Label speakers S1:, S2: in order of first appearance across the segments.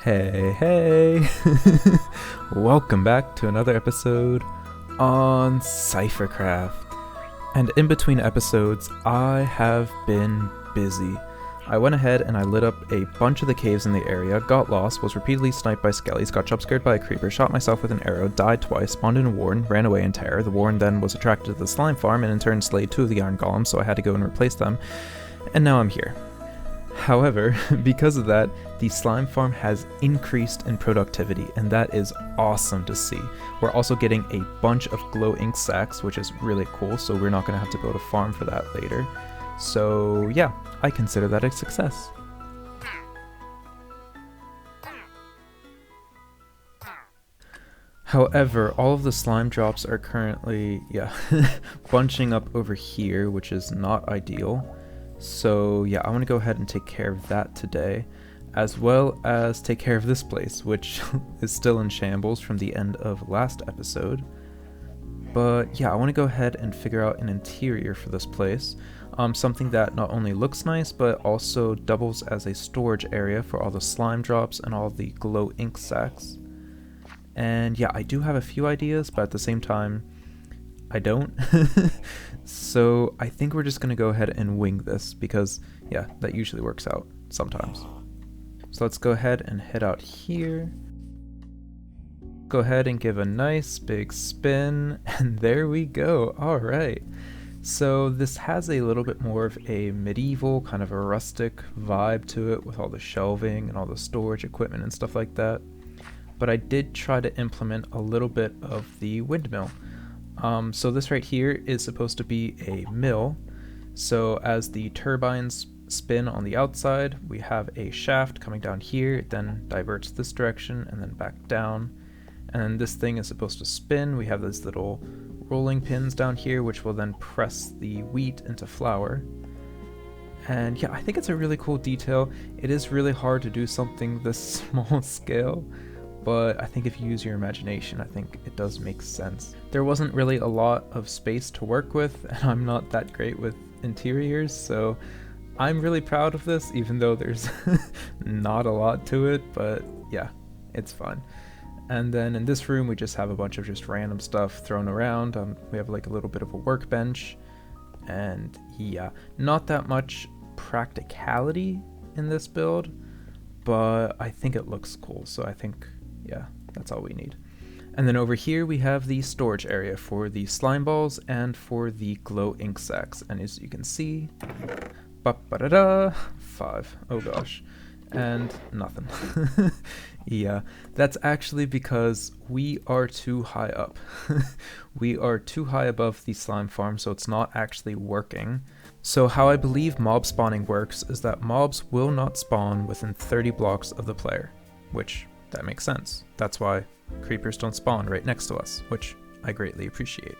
S1: Hey, hey! Welcome back to another episode on CypherCraft. And in between episodes, I have been busy. I went ahead and I lit up a bunch of the caves in the area, got lost, was repeatedly sniped by skellies, got jump scared by a creeper, shot myself with an arrow, died twice, spawned in a warren, ran away in terror. The warren then was attracted to the slime farm and in turn slayed 2 of the iron golems, so I had to go and replace them. And now I'm here. However, because of that, the slime farm has increased in productivity, and that is awesome to see. We're also getting a bunch of glow ink sacks, which is really cool, so we're not going to have to build a farm for that later. So yeah, I consider that a success. However, all of the slime drops are currently, bunching up over here, which is not ideal. So yeah, I want to go ahead and take care of that today, as well as take care of this place, which is still in shambles from the end of last episode. But yeah, I want to go ahead and figure out an interior for this place, something that not only looks nice, but also doubles as a storage area for all the slime drops and all the glow ink sacks. And yeah, I do have a few ideas, but at the same time, I don't. So I think we're just going to go ahead and wing this because, yeah, that usually works out sometimes. So let's go ahead and head out here. Go ahead and give a nice big spin, and there we go. All right. So this has a little bit more of a medieval, kind of a rustic vibe to it with all the shelving and all the storage equipment and stuff like that. But I did try to implement a little bit of the windmill. So this right here is supposed to be a mill. So as the turbines spin on the outside, we have a shaft coming down here. It then diverts this direction and then back down. And then this thing is supposed to spin. We have these little rolling pins down here, which will then press the wheat into flour. And yeah, I think it's a really cool detail. It is really hard to do something this small scale, but I think if you use your imagination, I think it does make sense. There wasn't really a lot of space to work with, and I'm not that great with interiors, so I'm really proud of this, even though there's not a lot to it, but yeah, it's fun. And then in this room, we just have a bunch of just random stuff thrown around. We have like a little bit of a workbench, and yeah, not that much practicality in this build, but I think it looks cool, so I think, yeah, that's all we need. And then over here we have the storage area for the slime balls and for the glow ink sacks. And as you can see, 5. Oh gosh. And nothing. Yeah, that's actually because we are too high up. We are too high above the slime farm, so it's not actually working. So how I believe mob spawning works is that mobs will not spawn within 30 blocks of the player, which that makes sense. That's why creepers don't spawn right next to us, which I greatly appreciate.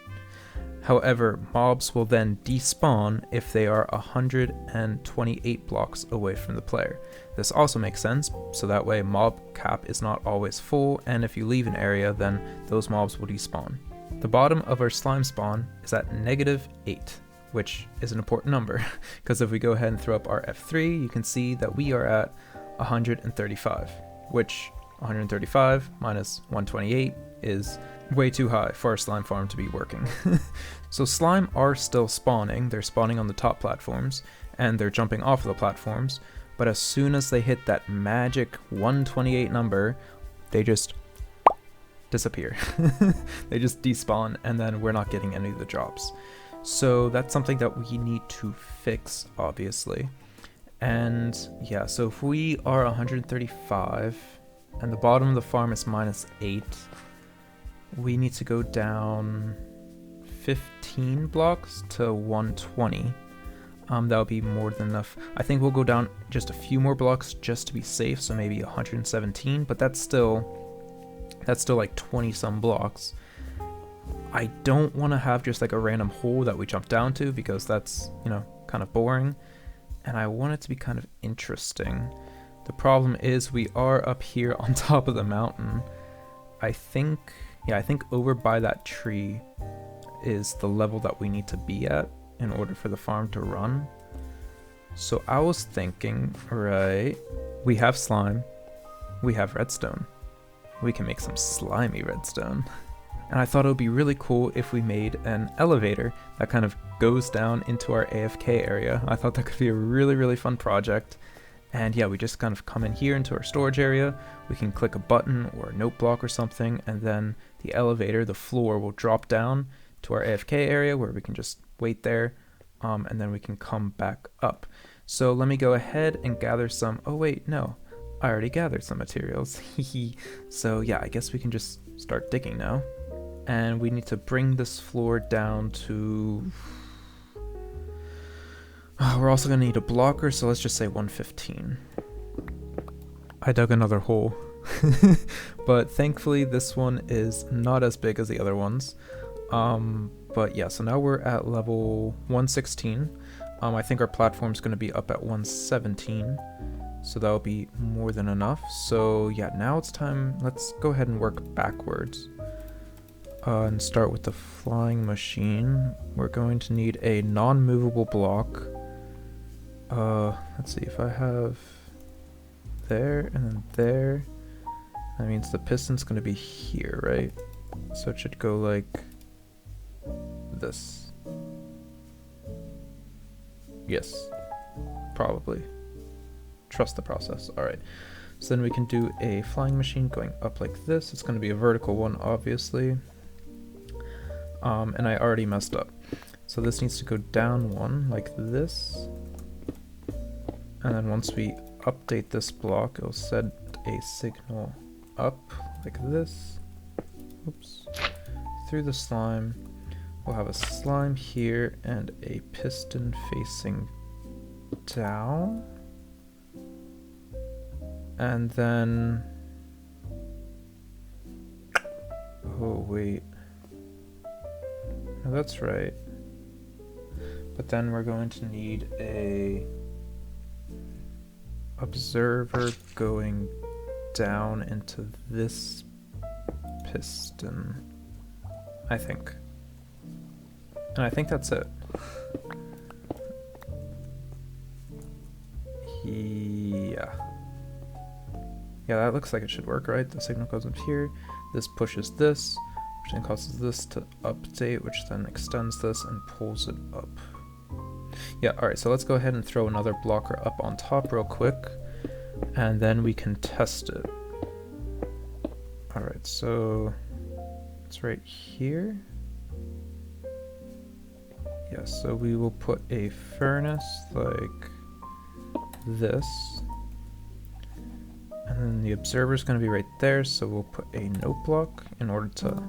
S1: However, mobs will then despawn if they are 128 blocks away from the player. This also makes sense, so that way mob cap is not always full, and if you leave an area, then those mobs will despawn. The bottom of our slime spawn is at -8, which is an important number, because if we go ahead and throw up our F3, you can see that we are at 135, which 135 minus 128 is way too high for our slime farm to be working. So slime are still spawning. They're spawning on the top platforms, and they're jumping off of the platforms, but as soon as they hit that magic 128 number, they just disappear. They just despawn, and then we're not getting any of the drops. So that's something that we need to fix, obviously. And yeah, so if we are 135, and the bottom of the farm is -8, we need to go down 15 blocks to 120. That would be more than enough. I think we'll go down just a few more blocks just to be safe, so maybe 117, but that's still like 20 some blocks. I don't want to have just like a random hole that we jump down to, because that's, kind of boring, and I want it to be kind of interesting. The problem is we are up here on top of the mountain. I think over by that tree is the level that we need to be at in order for the farm to run. So I was thinking, right, we have slime, we have redstone. We can make some slimy redstone. And I thought it would be really cool if we made an elevator that kind of goes down into our AFK area. I thought that could be a really, really fun project. And yeah, we just kind of come in here into our storage area. We can click a button or a note block or something, and then the elevator, the floor, will drop down to our AFK area where we can just wait there, and then we can come back up. So let me go ahead and gather some, oh wait, no, I already gathered some materials. So yeah, I guess we can just start digging now. And we need to bring this floor down to... we're also going to need a blocker, so let's just say 115. I dug another hole. But thankfully this one is not as big as the other ones. But yeah, so now we're at level 116. I think our platform's going to be up at 117. So that'll be more than enough. So yeah, now it's time. Let's go ahead and work backwards. And start with the flying machine. We're going to need a non-movable block. Let's see if I have there and then there. That means the piston's going to be here, right? So it should go like this. Yes, probably. Trust the process. All right. So then we can do a flying machine going up like this. It's going to be a vertical one, obviously. And I already messed up. So this needs to go down one like this. And then once we update this block, it'll send a signal up like this. Oops. Through the slime. We'll have a slime here and a piston facing down. And then... oh, wait. No, that's right. But then we're going to need a observer going down into this piston, I think. And I think that's it. Yeah. Yeah, that looks like it should work, right? The signal goes up here. This pushes this, which then causes this to update, which then extends this and pulls it up. Yeah, alright, so let's go ahead and throw another blocker up on top real quick, and then we can test it. Alright, so it's right here. Yeah, so we will put a furnace like this. And then the observer is going to be right there, so we'll put a note block in order to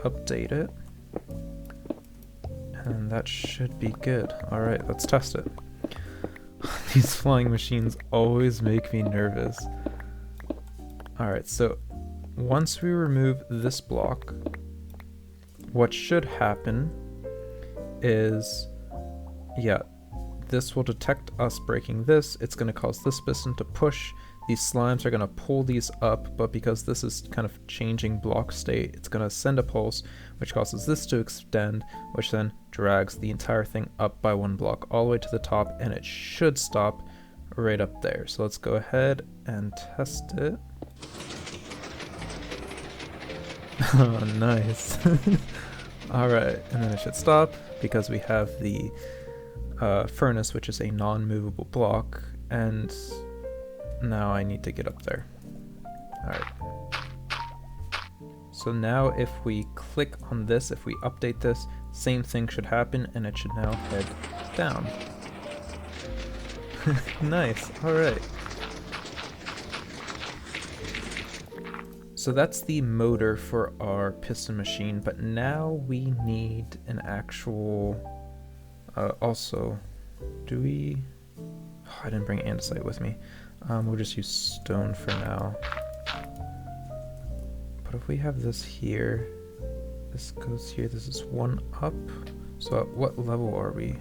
S1: update it. And that should be good. Alright, let's test it. These flying machines always make me nervous. Alright, so once we remove this block, what should happen is, yeah, this will detect us breaking this. It's going to cause this piston to push. These slimes are going to pull these up, but because this is kind of changing block state, it's going to send a pulse, which causes this to extend, which then drags the entire thing up by one block all the way to the top, and it should stop right up there. So let's go ahead and test it. Oh, nice. Alright, and then it should stop because we have the furnace, which is a non-movable block, and now I need to get up there. Alright. So now if we click on this, if we update this, same thing should happen, and it should now head down. Nice, alright. So that's the motor for our piston machine, but now we need an actual... also, do we... Oh, I didn't bring andesite with me. We'll just use stone for now. But if we have this here, this goes here, this is one up. So at what level are we?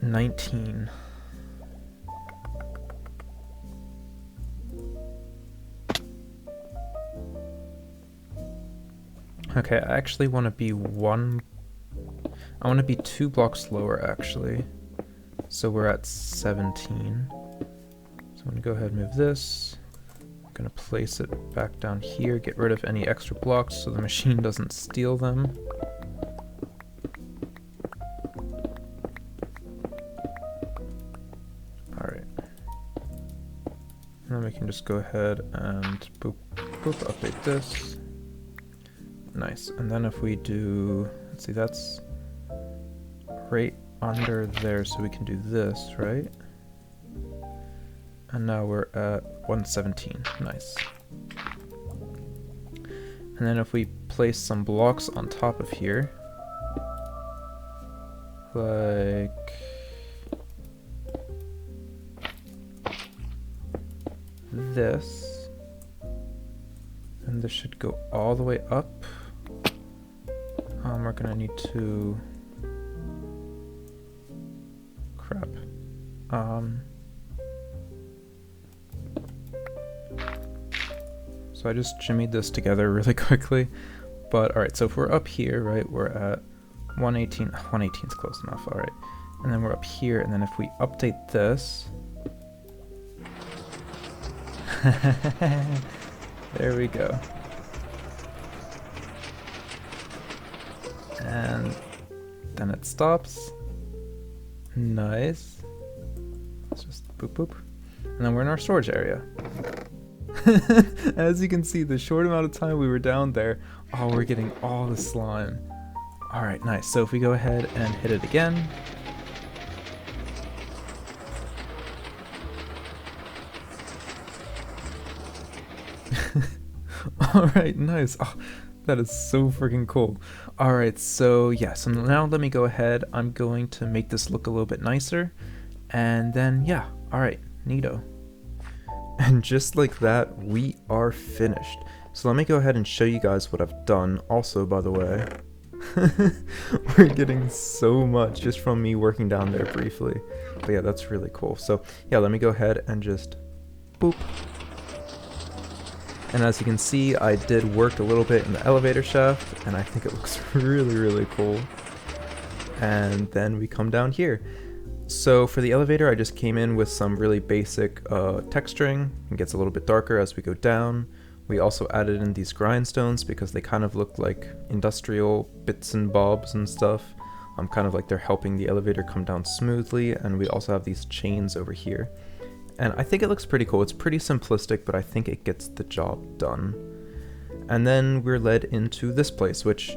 S1: 19. Okay, I actually want to be I want to be 2 blocks lower, actually. So we're at 17. So I'm gonna go ahead and move this. I'm gonna place it back down here, get rid of any extra blocks so the machine doesn't steal them. Alright. And then we can just go ahead and boop, boop, update this. Nice. And then if we do, let's see, that's right under there, so we can do this, right? And now we're at 117. Nice. And then if we place some blocks on top of here, like this, and this should go all the way up. We're gonna need to, crap. So I just jimmied this together really quickly, but alright, so if we're up here, right, we're at 118, 118 is close enough, alright. And then we're up here, and then if we update this, there we go. And then it stops. Nice. Let's just boop boop. And then we're in our storage area. As you can see, the short amount of time we were down there, oh, we're getting all the slime. Alright, nice. So if we go ahead and hit it again. Alright, nice. Oh, that is so freaking cool. Alright, so yeah, so now let me go ahead. I'm going to make this look a little bit nicer. And then, yeah, alright, neato. And just like that, we are finished. So let me go ahead and show you guys what I've done. Also, by the way, we're getting so much just from me working down there briefly. But yeah, that's really cool. So yeah, let me go ahead and just boop. And as you can see, I did work a little bit in the elevator shaft, and I think it looks really, really cool. And then we come down here. So for the elevator, I just came in with some really basic texturing. It gets a little bit darker as we go down. We also added in these grindstones because they kind of look like industrial bits and bobs and stuff. Kind of like they're helping the elevator come down smoothly. And we also have these chains over here. And I think it looks pretty cool. It's pretty simplistic, but I think it gets the job done. And then we're led into this place, which,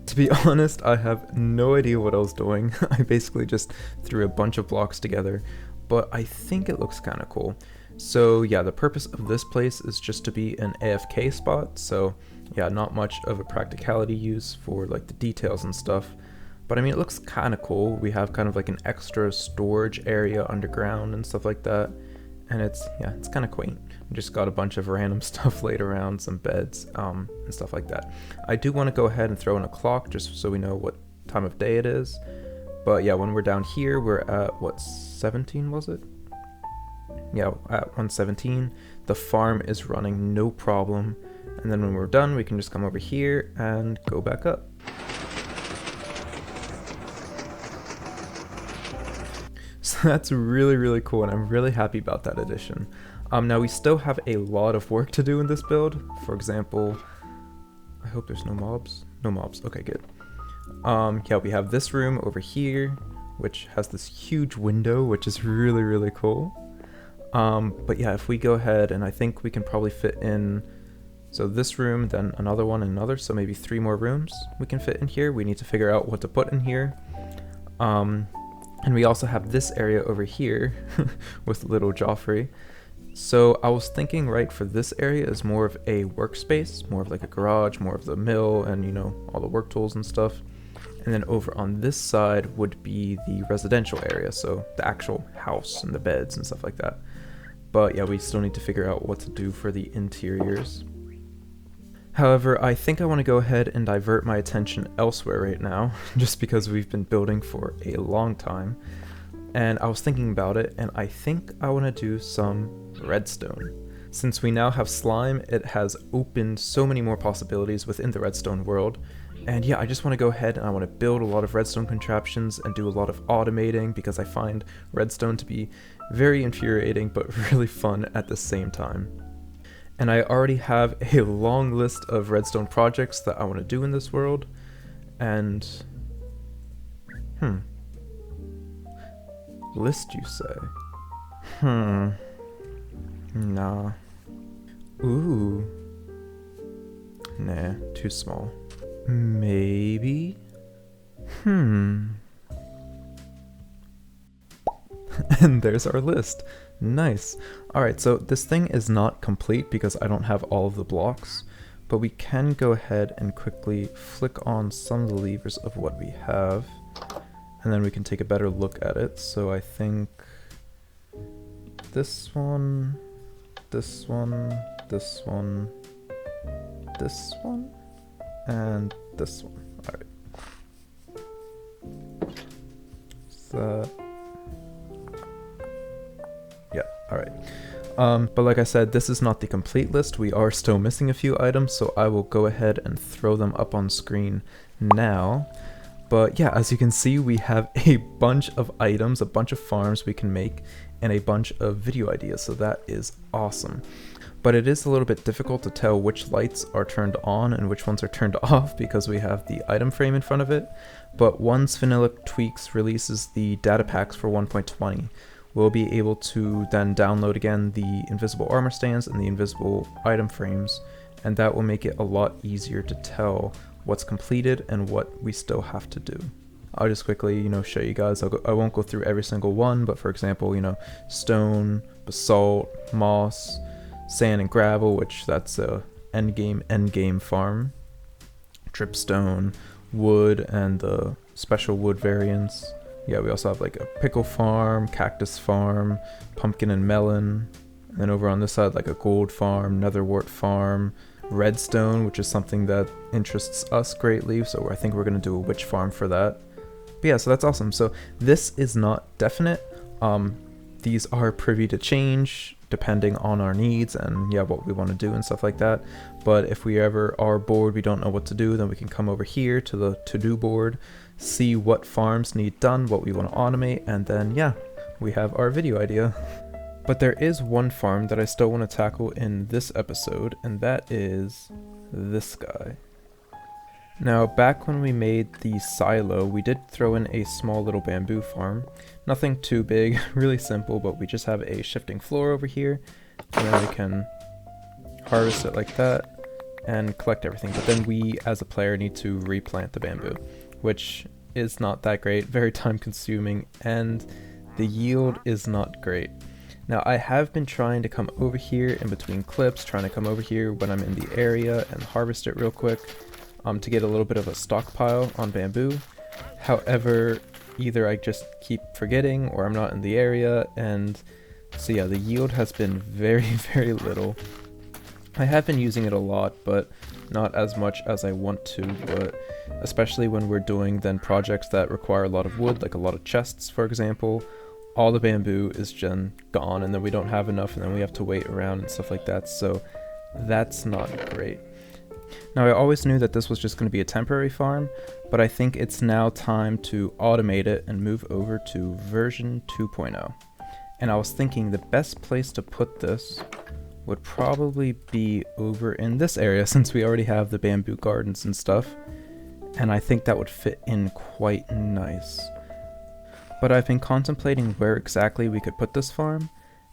S1: to be honest, I have no idea what I was doing. I basically just threw a bunch of blocks together, but I think it looks kind of cool. So yeah, the purpose of this place is just to be an AFK spot. So yeah, not much of a practicality use for like the details and stuff. But I mean, it looks kind of cool. We have kind of like an extra storage area underground and stuff like that. And it's kind of quaint. We just got a bunch of random stuff laid around, some beds, and stuff like that. I do want to go ahead and throw in a clock just so we know what time of day it is. But yeah, when we're down here, we're at, what, 17 was it? Yeah, at 117. The farm is running no problem. And then when we're done, we can just come over here and go back up. So that's really, really cool, and I'm really happy about that addition. Now we still have a lot of work to do in this build. For example, I hope there's no mobs. No mobs, okay, good. Yeah, we have this room over here, which has this huge window, which is really, really cool. But yeah, if we go ahead, and I think we can probably fit in, so this room, then another one, and another, so maybe 3 more rooms we can fit in here. We need to figure out what to put in here. And we also have this area over here with little Joffrey. So I was thinking, right, for this area is more of a workspace, more of like a garage, more of the mill and, you know, all the work tools and stuff. And then over on this side would be the residential area, so the actual house and the beds and stuff like that. But yeah, we still need to figure out what to do for the interiors. However, I think I want to go ahead and divert my attention elsewhere right now, just because we've been building for a long time. And I was thinking about it, and I think I want to do some redstone. Since we now have slime, it has opened so many more possibilities within the redstone world, And yeah, I just want to go ahead and I want to build a lot of redstone contraptions and do a lot of automating because I find redstone to be very infuriating but really fun at the same time. And I already have a long list of redstone projects that I want to do in this world. And list, you say? Nah. Ooh. Nah, too small. Maybe? And there's our list. Nice. Alright, so this thing is not complete because I don't have all of the blocks, but we can go ahead and quickly flick on some of the levers of what we have, and then we can take a better look at it. So I think this one, this one, this one, this one, and this one. Alright. So yeah, alright. But like I said, this is not the complete list. We are still missing a few items, so I will go ahead and throw them up on screen now. But yeah, as you can see, we have a bunch of items, a bunch of farms we can make, and a bunch of video ideas, so that is awesome. But it is a little bit difficult to tell which lights are turned on and which ones are turned off because we have the item frame in front of it. But once Vanilla Tweaks releases the data packs for 1.20, we'll be able to then download again the invisible armor stands and the invisible item frames, and that will make it a lot easier to tell what's completed and what we still have to do. I'll just quickly, show you guys. I won't go through every single one, but for example, stone, basalt, moss, sand and gravel, which that's a endgame farm, dripstone, wood, and the special wood variants. Yeah, we also have like a pickle farm, cactus farm, pumpkin and melon. And then over on this side, like a gold farm, netherwort farm, redstone, which is something that interests us greatly. So I think we're going to do a witch farm for that. But yeah, so that's awesome. So this is not definite. These are privy to change depending on our needs and what we want to do and stuff like that. But if we ever are bored, we don't know what to do, then we can come over here to the to-do board, see what farms need done, what we want to automate, and then we have our video idea. But there is one farm that I still want to tackle in this episode, and that is this guy. Now, back when we made the silo, we did throw in a small little bamboo farm. Nothing too big, really simple, but we just have a shifting floor over here, and then we can harvest it like that and collect everything. But then we, as a player, need to replant the bamboo, which is not that great, very time consuming, and the yield is not great. Now, I have been trying to come over here in between clips, trying to come over here when I'm in the area and harvest it real quick. To get a little bit of a stockpile on bamboo. However, either I just keep forgetting or I'm not in the area, and so the yield has been very, very little. I have been using it a lot, but not as much as I want to, but especially when we're doing then projects that require a lot of wood, like a lot of chests, for example, all the bamboo is gone, and then we don't have enough, and then we have to wait around and stuff like that, so that's not great. Now, I always knew that this was just going to be a temporary farm, but I think it's now time to automate it and move over to version 2.0. And I was thinking the best place to put this would probably be over in this area, since we already have the bamboo gardens and stuff, and I think that would fit in quite nice. But I've been contemplating where exactly we could put this farm,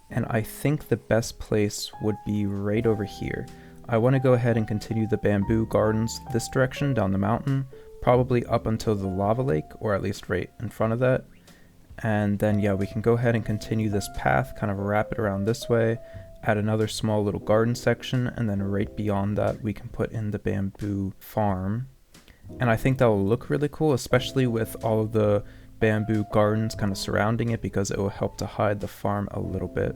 S1: and I think the best place would be right over here. I want to go ahead and continue the bamboo gardens this direction down the mountain, probably up until the lava lake, or at least right in front of that. And then we can go ahead and continue this path, kind of wrap it around this way, add another small little garden section, and then right beyond that we can put in the bamboo farm. And I think that will look really cool, especially with all of the bamboo gardens kind of surrounding it, because it will help to hide the farm a little bit.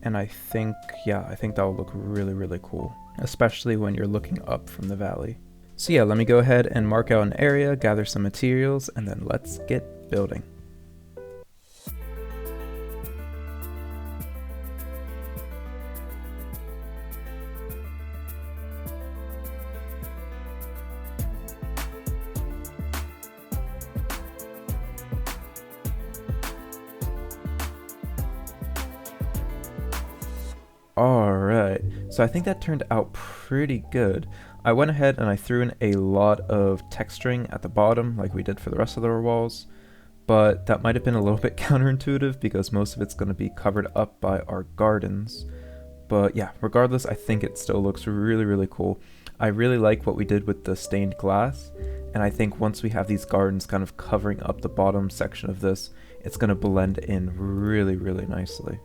S1: And I think that will look really, really cool, especially when you're looking up from the valley. So let me go ahead and mark out an area, gather some materials, and then let's get building. Alright, so I think that turned out pretty good. I went ahead and I threw in a lot of texturing at the bottom like we did for the rest of our walls, but that might have been a little bit counterintuitive because most of it's going to be covered up by our gardens. But yeah, regardless, I think it still looks really, really cool. I really like what we did with the stained glass, and I think once we have these gardens kind of covering up the bottom section of this, it's going to blend in really, really nicely.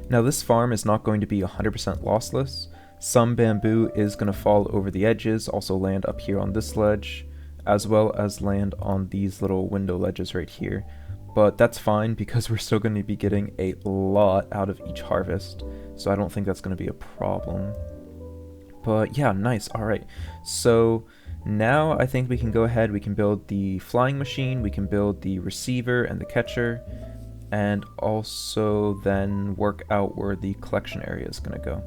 S1: Now this farm is not going to be 100% lossless. Some bamboo is going to fall over the edges, also land up here on this ledge, as well as land on these little window ledges right here. But that's fine because we're still going to be getting a lot out of each harvest, so I don't think that's going to be a problem. But yeah, nice. Alright, so now I think we can go ahead, we can build the flying machine, we can build the receiver and the catcher, and also then work out where the collection area is going to go.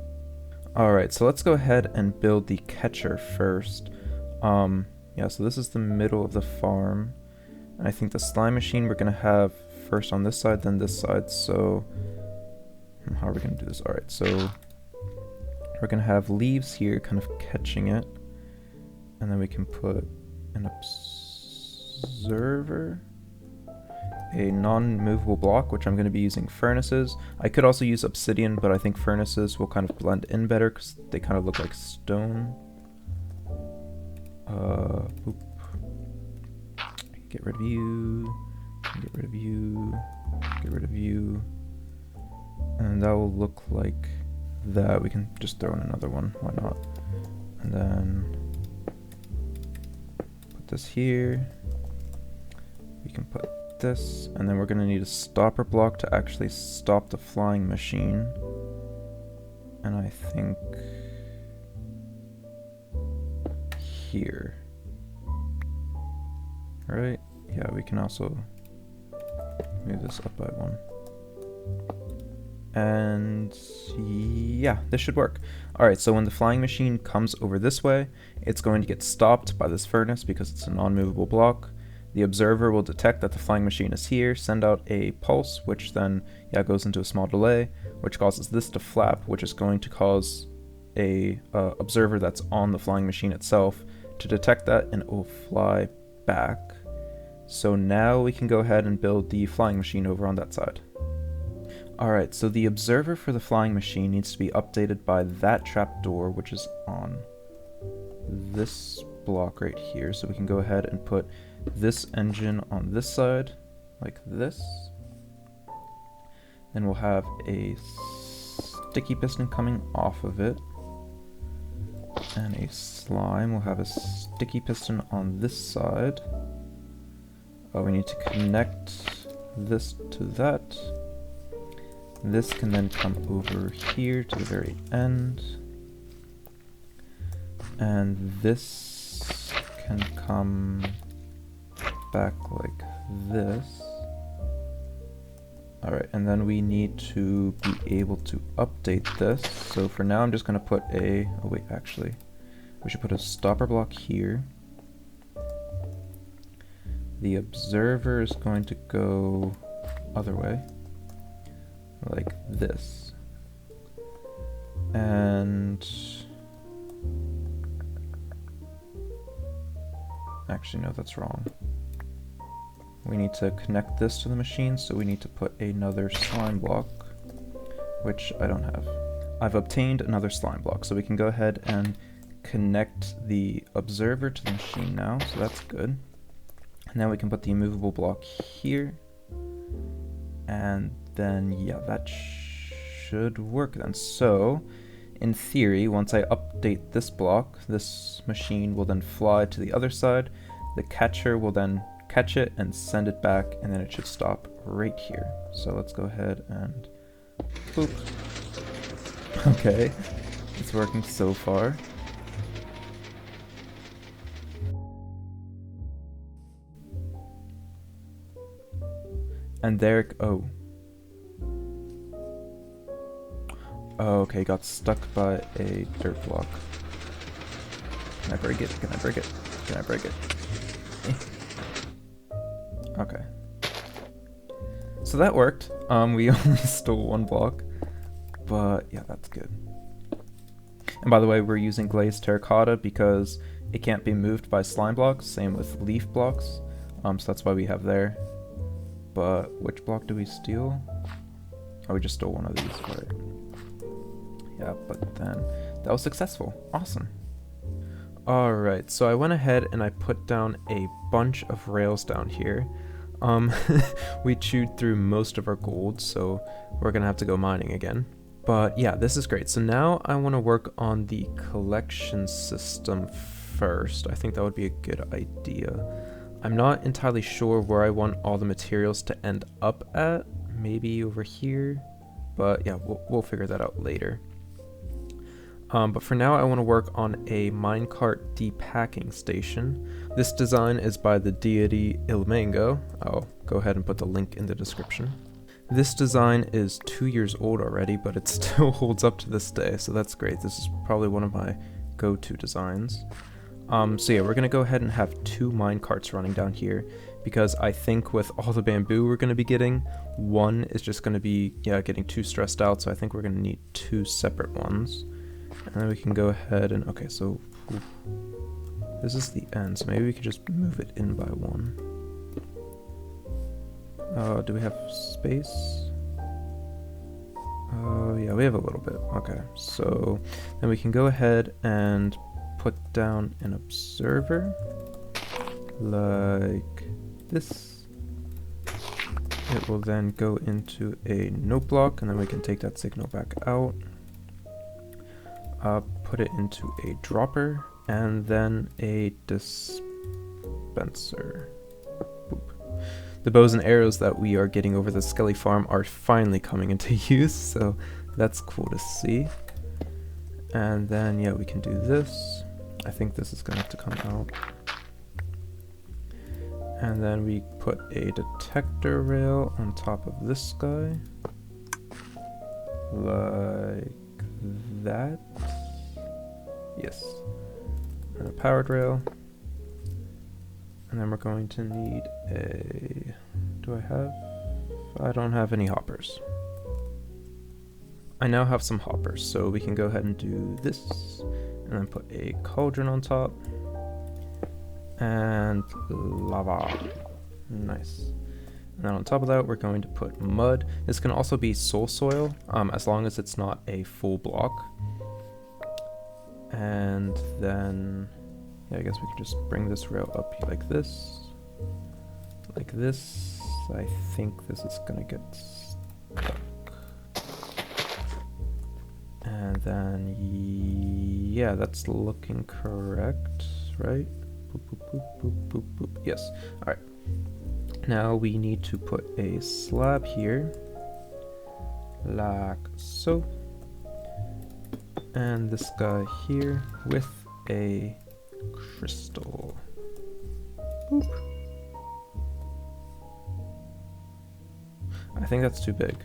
S1: Alright, so let's go ahead and build the catcher first. Yeah, so this is the middle of the farm. And I think the slime machine we're going to have first on this side, then this side. So how are we going to do this? Alright, so we're going to have leaves here kind of catching it. And then we can put an observer, a non-movable block, which I'm going to be using furnaces. I could also use obsidian, but I think furnaces will kind of blend in better because they kind of look like stone. Boop. Get rid of you, get rid of you, get rid of you, and that will look like that. We can just throw in another one, why not? And then put this here. We can put this, and then we're going to need a stopper block to actually stop the flying machine. And I think here. Right? Yeah, we can also move this up by one. And yeah, this should work. Alright, so when the flying machine comes over this way, it's going to get stopped by this furnace because it's a non-movable block. The observer will detect that the flying machine is here, send out a pulse, which then goes into a small delay, which causes this to flap, which is going to cause a observer that's on the flying machine itself to detect that, and it will fly back. So now we can go ahead and build the flying machine over on that side. Alright, so the observer for the flying machine needs to be updated by that trapdoor, which is on this block right here. So we can go ahead and put this engine on this side, like this. Then we'll have a sticky piston coming off of it. And a slime. We'll have a sticky piston on this side. Oh, we need to connect this to that. This can then come over here to the very end. And this can come back like this. Alright, and then we need to be able to update this. So for now I'm just going to put a... oh wait, actually. We should put a stopper block here. The observer is going to go other way. Like this. And... actually, no, that's wrong. We need to connect this to the machine, so we need to put another slime block, which I don't have. I've obtained another slime block, so we can go ahead and connect the observer to the machine now, so that's good. And now we can put the immovable block here, and then, yeah, that should work then. So, in theory, once I update this block, this machine will then fly to the other side, the catcher will then catch it and send it back, and then it should stop right here. So let's go ahead and boop. Okay, it's working so far. And there, oh, okay, got stuck by a dirt block. Can I break it? Can I break it? Can I break it? Okay. So that worked. We only stole one block, but yeah, that's good. And by the way, we're using glazed terracotta because it can't be moved by slime blocks, same with leaf blocks, so that's why we have there. But which block do we steal? Oh, we just stole one of these, right? Yeah, but then that was successful. Awesome. Alright, so I went ahead and I put down a bunch of rails down here. We chewed through most of our gold, so we're gonna have to go mining again. But yeah, this is great. So now I want to work on the collection system first. I think that would be a good idea. I'm not entirely sure where I want all the materials to end up at. Maybe over here. But yeah, we'll figure that out later. But for now, I want to work on a minecart depacking station. This design is by the deity Ilmango. I'll go ahead and put the link in the description. This design is 2 years old already, but it still holds up to this day, so that's great. This is probably one of my go-to designs. So yeah, we're going to go ahead and have 2 minecarts running down here, because I think with all the bamboo we're going to be getting, one is just going to be, getting too stressed out, so I think we're going to need 2 separate ones. And then we can go ahead and, okay, so this is the end, so maybe we could just move it in by 1. Do we have space? Yeah, we have a little bit. Okay, so then we can go ahead and put down an observer like this. It will then go into a note block, and then we can take that signal back out. Put it into a dropper, and then a dispenser. Boop. The bows and arrows that we are getting over the Skelly farm are finally coming into use, so that's cool to see. And then, yeah, we can do this. I think this is gonna have to come out. And then we put a detector rail on top of this guy. Like that. Yes. And a powered rail. And then we're going to need a... I don't have any hoppers. I now have some hoppers, so we can go ahead and do this. And then put a cauldron on top. And lava. Nice. And then on top of that, we're going to put mud. This can also be soul soil, as long as it's not a full block. And then... yeah, I guess we can just bring this rail up like this. Like this. I think this is gonna get stuck. And then, yeah, that's looking correct, right? Boop, boop, boop, boop, boop, boop. Yes, alright. Now we need to put a slab here. Like so. And this guy here with a crystal. Boop. I think that's too big.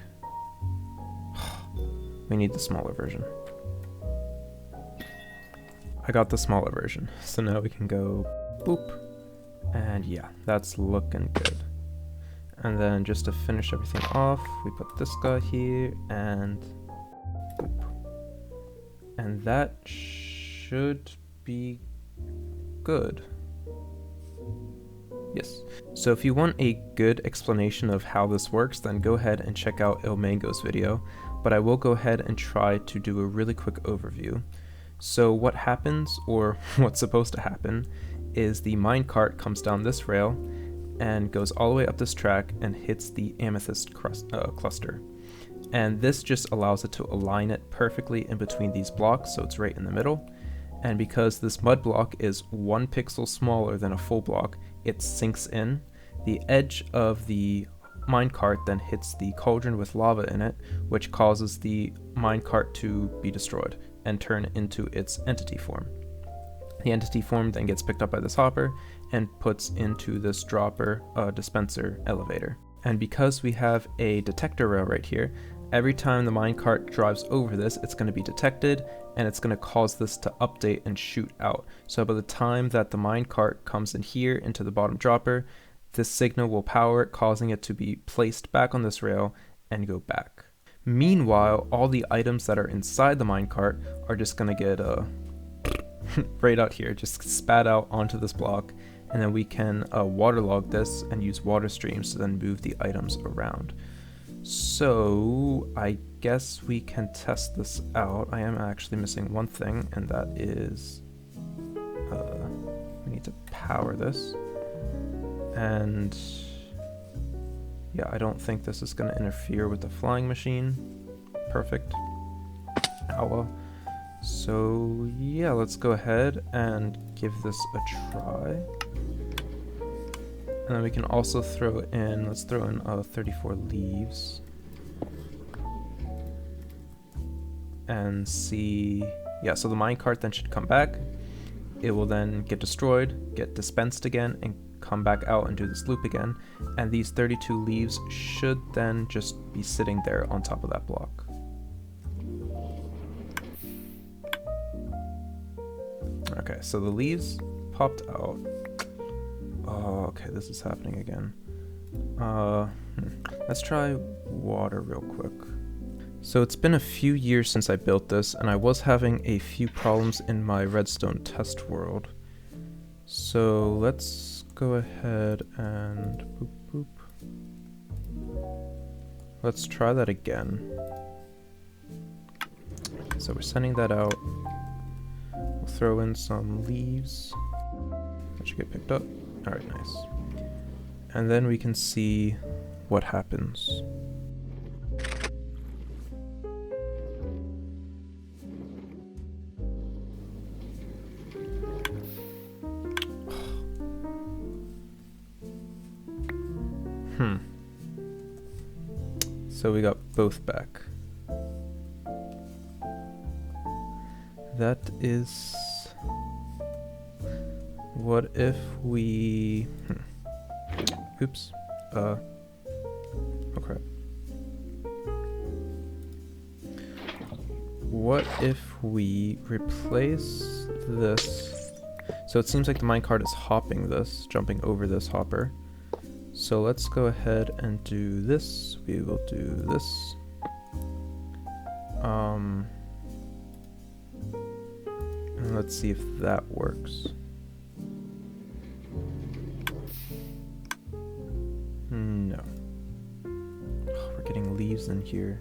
S1: We need the smaller version. I got the smaller version, so now we can go boop. And yeah, that's looking good. And then just to finish everything off, we put this guy here and boop. And that should be good. Yes. So if you want a good explanation of how this works, then go ahead and check out Ilmango's video, but I will go ahead and try to do a really quick overview. So what happens, or what's supposed to happen, is the minecart comes down this rail and goes all the way up this track and hits the amethyst cluster. And this just allows it to align it perfectly in between these blocks, so it's right in the middle. And because this mud block is 1 pixel smaller than a full block, it sinks in. The edge of the minecart then hits the cauldron with lava in it, which causes the minecart to be destroyed and turn into its entity form. The entity form then gets picked up by this hopper and puts into this dropper dispenser elevator. And because we have a detector rail right here, every time the minecart drives over this, it's going to be detected, and it's going to cause this to update and shoot out. So by the time that the minecart comes in here into the bottom dropper, this signal will power it, causing it to be placed back on this rail and go back. Meanwhile, all the items that are inside the minecart are just gonna get right out here, just spat out onto this block, and then we can waterlog this and use water streams to then move the items around. So I guess we can test this out. I am actually missing one thing, and that is we need to power this. And yeah, I don't think this is going to interfere with the flying machine. Perfect. Oh well. So yeah, let's go ahead and give this a try. And then we can also throw in, let's throw in 34 leaves. And see, yeah, so the minecart then should come back. It will then get destroyed, get dispensed again, and come back out and do this loop again. And these 32 leaves should then just be sitting there on top of that block. Okay, so the leaves popped out. Oh, okay, this is happening again. Let's try water real quick. So it's been a few years since I built this, and I was having a few problems in my redstone test world. So let's go ahead and boop, boop. Let's try that again. So we're sending that out. We'll throw in some leaves. That should get picked up. Alright, nice. And then we can see what happens. So we got both back. That is... What if we... Oops. Oh crap. What if we replace this? So it seems like the minecart is hopping this, jumping over this hopper. So let's go ahead and do this. We will do this. And let's see if that works. No. Oh, we're getting leaves in here.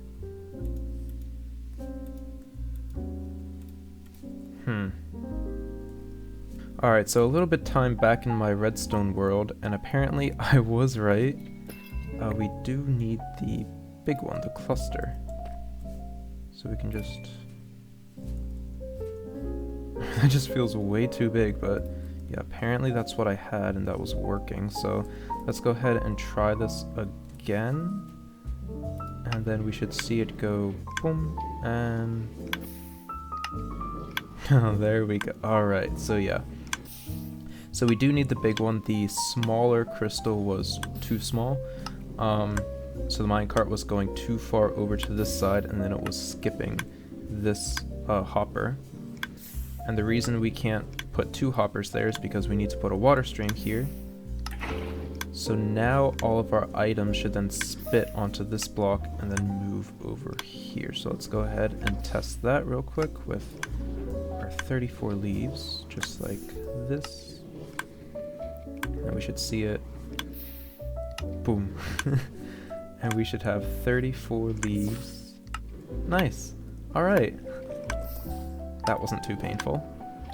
S1: Alright, so a little bit time back in my redstone world, and apparently I was right. We do need the big one, the cluster. So we can just... It just feels way too big, but yeah, apparently that's what I had and that was working. So let's go ahead and try this again. And then we should see it go boom, and... Oh, there we go. Alright, so yeah. So we do need the big one. The smaller crystal was too small. So the minecart was going too far over to this side, and then it was skipping this hopper. And the reason we can't put two hoppers there is because we need to put a water stream here. So now all of our items should then spit onto this block and then move over here. So let's go ahead and test that real quick with our 34 leaves, just like this. And we should see it. Boom. And we should have 34 leaves. Nice. Alright. That wasn't too painful.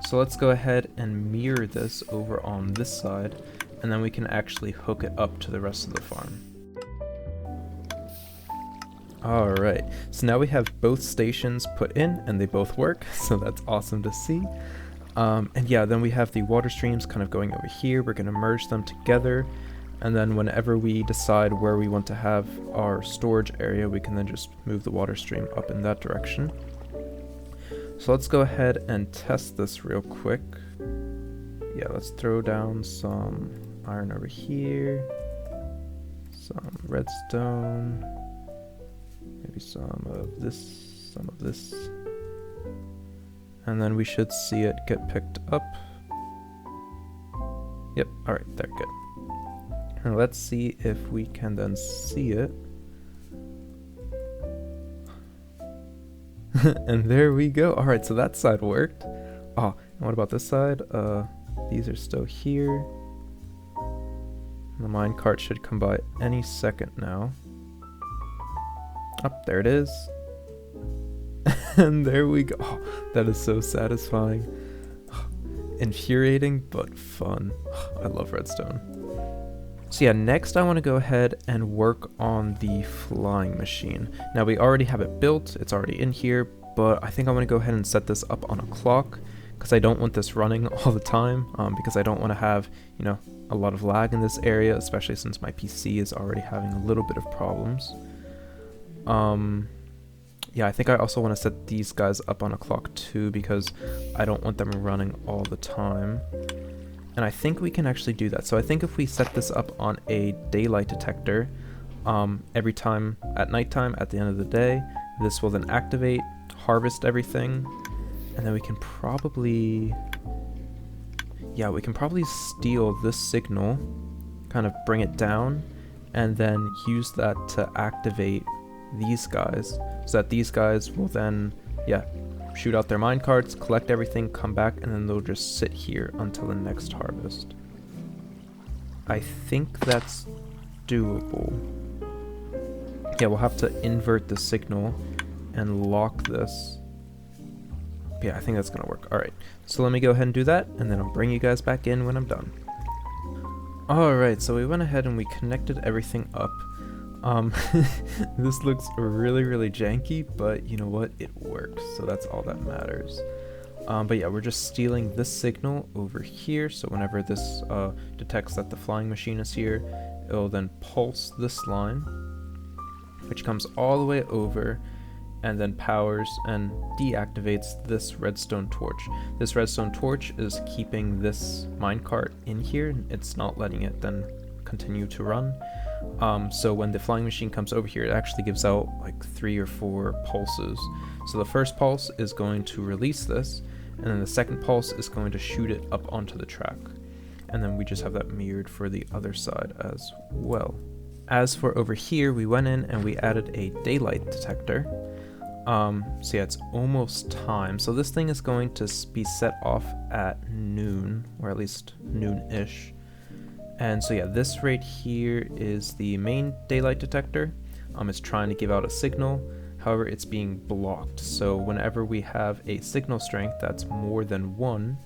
S1: So let's go ahead and mirror this over on this side, and then we can actually hook it up to the rest of the farm. Alright, so now we have both stations put in and they both work, so that's awesome to see. And yeah, then we have the water streams kind of going over here. We're going to merge them together, and then whenever we decide where we want to have our storage area, we can then just move the water stream up in that direction. So let's go ahead and test this real quick. Yeah, let's throw down some iron over here, some redstone, maybe some of this, and then we should see it get picked up. Yep, alright, there, good. And let's see if we can then see it. And there we go. All right, so that side worked. Oh, and what about this side? These are still here. The minecart should come by any second now. Up there it is. And there we go. Oh, that is so satisfying. Infuriating, but fun. I love redstone. So yeah, next I want to go ahead and work on the flying machine. Now we already have it built, it's already in here, but I think I want to go ahead and set this up on a clock because I don't want this running all the time, because I don't want to have, you know, a lot of lag in this area, especially since my PC is already having a little bit of problems. Yeah, I think I also want to set these guys up on a clock too because I don't want them running all the time. And I think we can actually do that. So I think if we set this up on a daylight detector, every time at nighttime at the end of the day, this will then activate, harvest everything, and then we can probably, yeah, we can probably steal this signal, kind of bring it down, and then use that to activate these guys, so that these guys will then, yeah, shoot out their minecarts, collect everything, come back, and then they'll just sit here until the next harvest. I think that's doable. Yeah, we'll have to invert the signal and lock this. Yeah, I think that's gonna work. Alright, so let me go ahead and do that, and then I'll bring you guys back in when I'm done. Alright, so we went ahead and we connected everything up. This looks really janky, but you know what, it works, so that's all that matters. But yeah, we're just stealing this signal over here, so whenever this detects that the flying machine is here, it'll then pulse this line, which comes all the way over and then powers and deactivates this redstone torch. This redstone torch is keeping this minecart in here, it's not letting it then continue to run. So when the flying machine comes over here, it actually gives out like 3 or 4 pulses. So the first pulse is going to release this, and then the second pulse is going to shoot it up onto the track. And then we just have that mirrored for the other side as well. As for over here, we went in and we added a daylight detector. So yeah, it's almost time. So this thing is going to be set off at noon, or at least noon-ish. And so yeah, this right here is the main daylight detector. It's trying to give out a signal, however it's being blocked. So whenever we have a signal strength that's more than 1,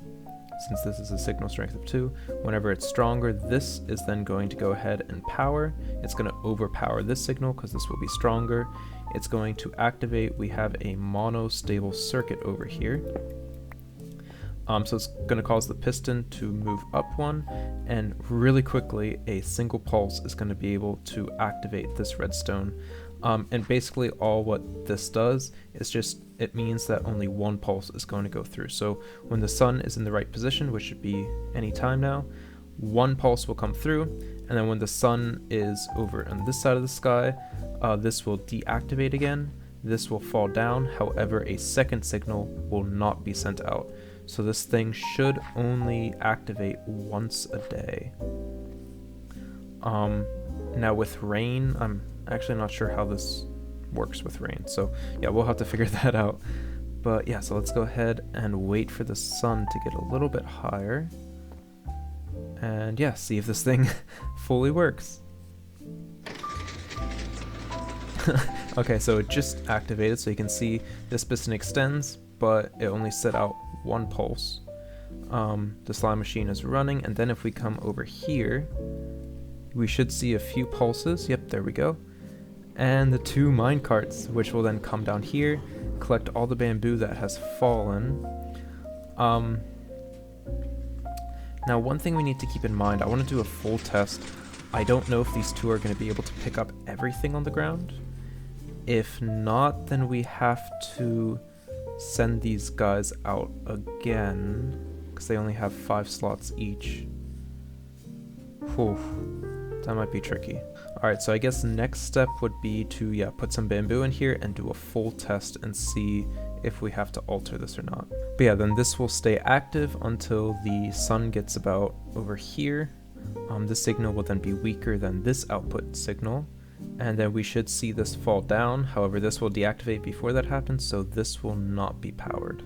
S1: since this is a signal strength of 2, whenever it's stronger, this is then going to go ahead and power. It's going to overpower this signal because this will be stronger. It's going to activate, we have a monostable circuit over here. So it's going to cause the piston to move up 1, and really quickly a single pulse is going to be able to activate this redstone. And basically all what this does is just, it means that only 1 pulse is going to go through. So when the sun is in the right position, which should be any time now, 1 pulse will come through, and then when the sun is over on this side of the sky, this will deactivate again, this will fall down, however a second signal will not be sent out. So this thing should only activate once a day. Now with rain, I'm actually not sure how this works with rain, so yeah, we'll have to figure that out. But yeah, so let's go ahead and wait for the sun to get a little bit higher. And yeah, see if this thing fully works. Okay, so it just activated, so you can see this piston extends, but it only set out 1 pulse. The slime machine is running, and then if we come over here, we should see a few pulses. Yep, there we go. And the 2 minecarts, which will then come down here, collect all the bamboo that has fallen. Now one thing we need to keep in mind, I want to do a full test. I don't know if these 2 are going to be able to pick up everything on the ground. If not, then we have to send these guys out again, because they only have 5 slots each. Whew, that might be tricky. Alright, so I guess the next step would be to, yeah, put some bamboo in here and do a full test and see if we have to alter this or not. But yeah, then this will stay active until the sun gets about over here. This signal will then be weaker than this output signal, and then we should see this fall down. However, this will deactivate before that happens, so this will not be powered.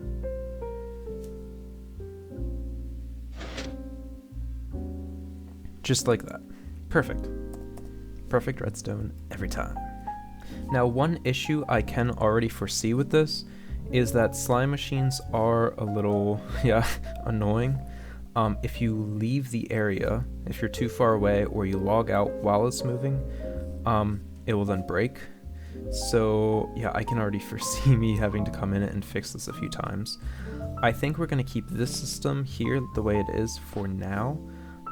S1: Just like that. Perfect. Perfect redstone every time. Now, one issue I can already foresee with this is that slime machines are a little, annoying. If you leave the area, if you're too far away, or you log out while it's moving, it will then break. So yeah, I can already foresee me having to come in and fix this a few times. I think we're going to keep this system here the way it is for now.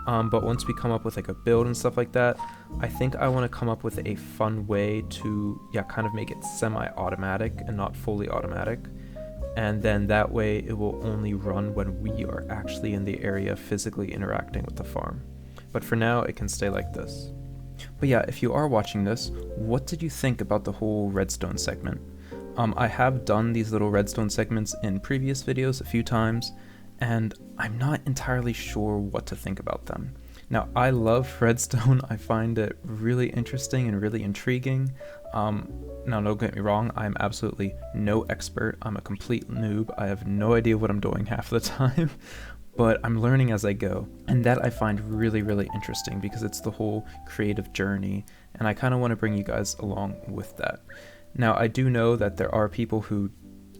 S1: But once we come up with like a build and stuff like that, I think I want to come up with a fun way to, kind of make it semi-automatic and not fully automatic. And then that way it will only run when we are actually in the area physically interacting with the farm. But for now, it can stay like this. But yeah, if you are watching this, what did you think about the whole redstone segment? I have done these little redstone segments in previous videos a few times, and I'm not entirely sure what to think about them. Now, I love redstone. I find it really interesting and really intriguing. Now, don't get me wrong, I'm absolutely no expert. I'm a complete noob. I have no idea what I'm doing half the time, but I'm learning as I go. And that I find really, really interesting because it's the whole creative journey, and I kind of want to bring you guys along with that. Now, I do know that there are people who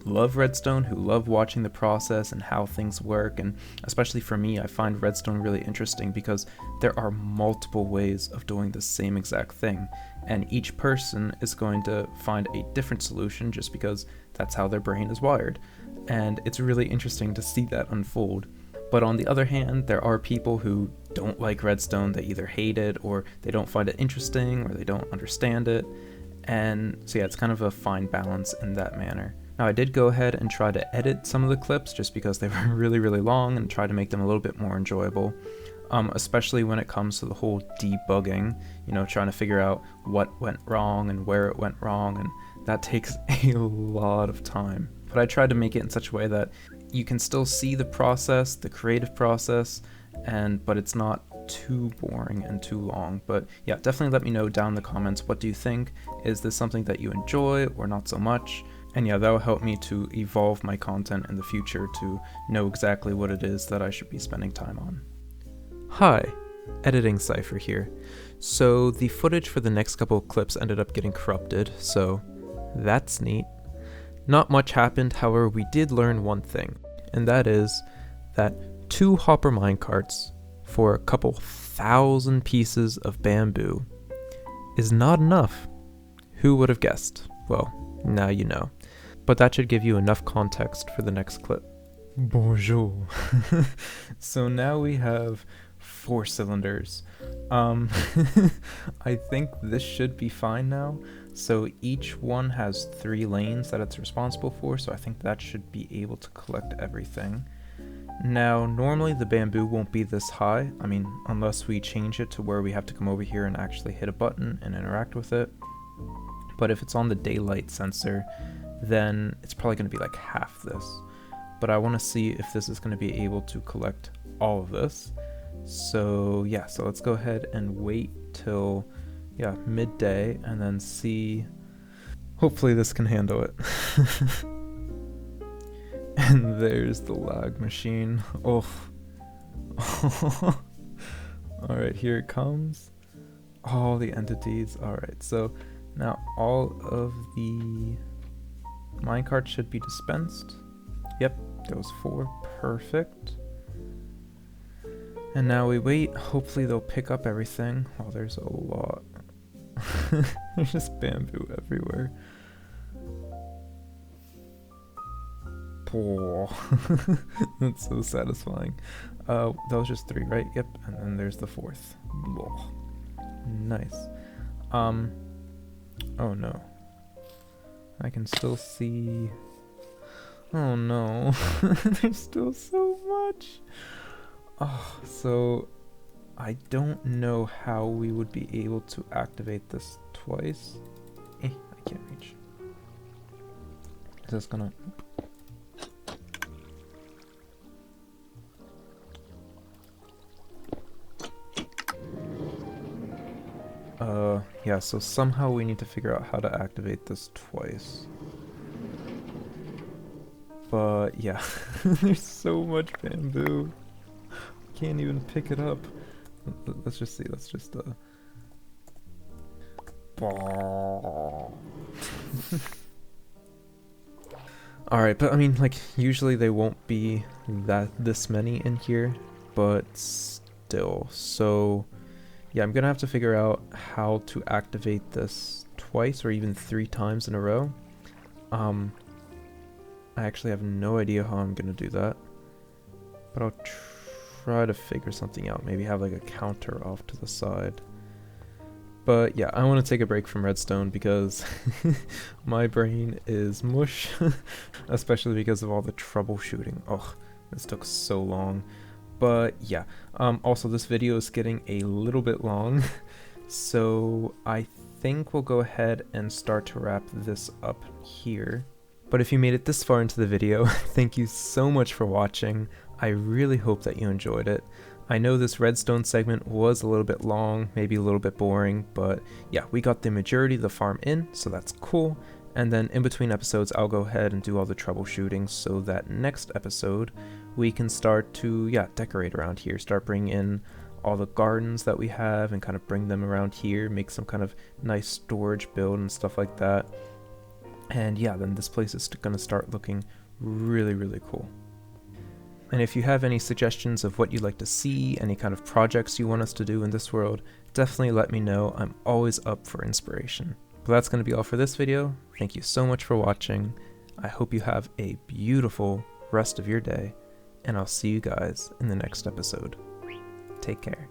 S1: love redstone, who love watching the process and how things work, and especially for me, I find redstone really interesting because there are multiple ways of doing the same exact thing, and each person is going to find a different solution just because that's how their brain is wired, and it's really interesting to see that unfold. But on the other hand, there are people who don't like redstone. They either hate it, or they don't find it interesting, or they don't understand it, and so yeah, it's kind of a fine balance in that manner. Now, I did go ahead and try to edit some of the clips just because they were really, really long, and try to make them a little bit more enjoyable, especially when it comes to the whole debugging, trying to figure out what went wrong and where it went wrong, and that takes a lot of time. But I tried to make it in such a way that you can still see the process, the creative process, but it's not too boring and too long. But yeah, definitely let me know down in the comments, what do you think? Is this something that you enjoy or not so much? And yeah, that will help me to evolve my content in the future to know exactly what it is that I should be spending time on. Hi, Editing Cypher here. So the footage for the next couple of clips ended up getting corrupted, so that's neat. Not much happened, however, we did learn one thing, and that is that 2 hopper minecarts for a couple thousand pieces of bamboo is not enough. Who would have guessed? Well, now you know. But that should give you enough context for the next clip. Bonjour. So now we have 4 cylinders. I think this should be fine now. So each one has 3 lanes that it's responsible for, so I think that should be able to collect everything. Now, normally the bamboo won't be this high, unless we change it to where we have to come over here and actually hit a button and interact with it. But if it's on the daylight sensor, then it's probably going to be like half this. But I want to see if this is going to be able to collect all of this. So yeah, so let's go ahead and wait till midday and then see. Hopefully this can handle it. And there's the lag machine. Oh. Alright, here it comes. All the entities. Alright, so now all of the minecarts should be dispensed. Yep, those 4. Perfect. And now we wait. Hopefully they'll pick up everything. Oh, there's a lot. There's just bamboo everywhere. Oh, that's so satisfying. That was just 3, right? Yep, and then there's the 4th. Oh, nice. Oh no. I can still see. Oh no. There's still so much. Oh, so I don't know how we would be able to activate this twice. I can't reach. Is this gonna... Yeah, so somehow we need to figure out how to activate this twice. But yeah, there's so much bamboo. Can't even pick it up. Let's just see, let's just Alright, but I mean, like, usually they won't be this many in here, but still. So yeah, I'm gonna have to figure out how to activate this twice or even 3 times in a row. I actually have no idea how I'm gonna do that, but I'll try to figure something out. Maybe have like a counter off to the side. But yeah, I want to take a break from Redstone because my brain is mush, especially because of all the troubleshooting. Oh, this took so long. But yeah, also this video is getting a little bit long, so I think we'll go ahead and start to wrap this up here. But if you made it this far into the video, thank you so much for watching. I really hope that you enjoyed it. I know this redstone segment was a little bit long, maybe a little bit boring, but yeah, we got the majority of the farm in, so that's cool. And then in between episodes, I'll go ahead and do all the troubleshooting so that next episode we can start to, yeah, decorate around here, start bringing in all the gardens that we have and kind of bring them around here, make some kind of nice storage build and stuff like that. And yeah, then this place is going to start looking really, really cool. And if you have any suggestions of what you'd like to see, any kind of projects you want us to do in this world, definitely let me know. I'm always up for inspiration. But that's going to be all for this video. Thank you so much for watching. I hope you have a beautiful rest of your day, and I'll see you guys in the next episode. Take care.